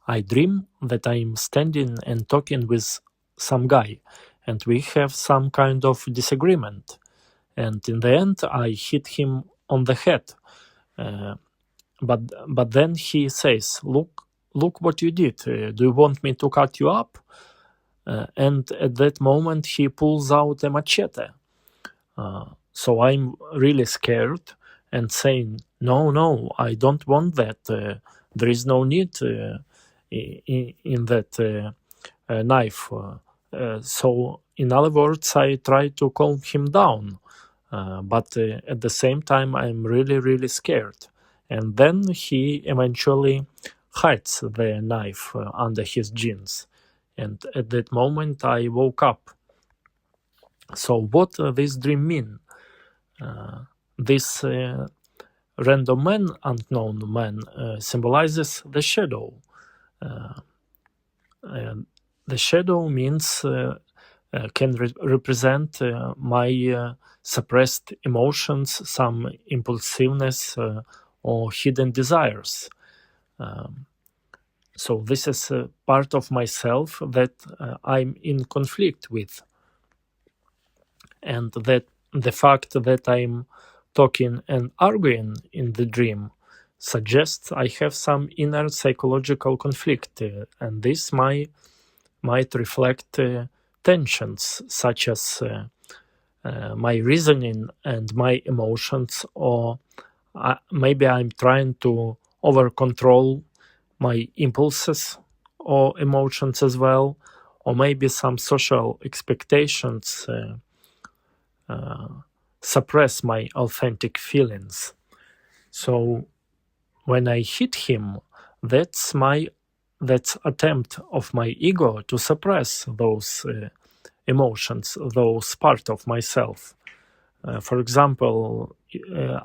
I dream that I'm standing and talking with some guy, and we have some kind of disagreement. And in the end, I hit him on the head. Uh, but then he says, "Look what you did. Do you want me to cut you up?" And at that moment, he pulls out a machete. So I'm really scared and saying, no, I don't want that. There is no need in that knife. So, in other words, I try to calm him down. But at the same time, I'm really, really scared. And then he eventually hides the knife under his jeans. And at that moment, I woke up. So, what this dream mean? This random man, unknown man, symbolizes the shadow. The shadow means can represent my suppressed emotions, some impulsiveness or hidden desires. So this is a part of myself that I'm in conflict with, and that the fact that I'm talking and arguing in the dream suggests I have some inner psychological conflict, and this might reflect tensions such as my reasoning and my emotions, or maybe I'm trying to over control my impulses or emotions as well, or maybe some social expectations suppress my authentic feelings. So when I hit him, that's attempt of my ego to suppress those emotions, those part of myself. For example,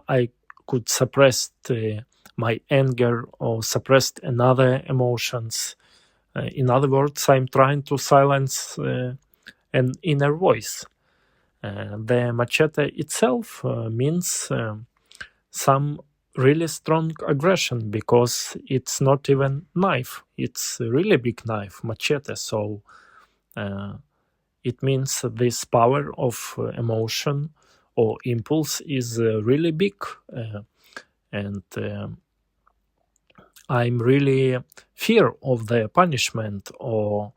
I could suppress my anger or suppress another emotions. In other words, I'm trying to silence an inner voice. The machete itself means some really strong aggression, because it's not even knife, it's a really big knife, machete. So it means this power of emotion or impulse is really big, and I'm really fear of the punishment or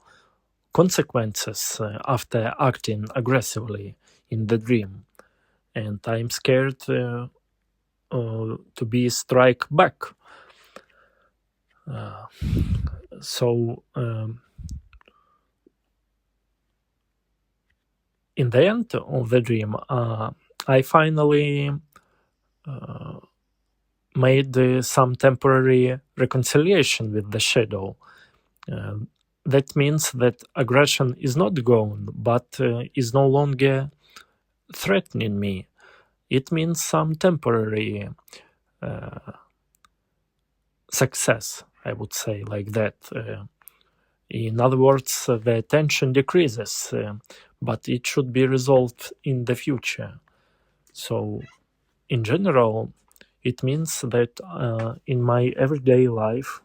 consequences after acting aggressively in the dream, and I'm scared to be strike back. So in the end of the dream, I finally made some temporary reconciliation with the shadow. That means that aggression is not gone, but is no longer threatening me. It means some temporary success, I would say, like that. In other words, the tension decreases, but it should be resolved in the future. So, in general, it means that in my everyday life,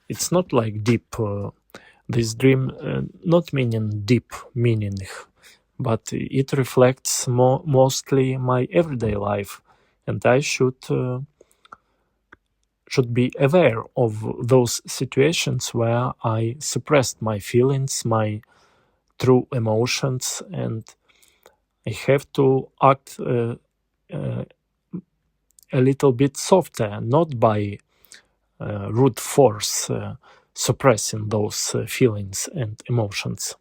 it's not like deep, this dream, not meaning deep meaning, but it reflects mostly my everyday life, and I should be aware of those situations where I suppressed my feelings, my true emotions, and I have to act a little bit softer, not by brute force suppressing those feelings and emotions.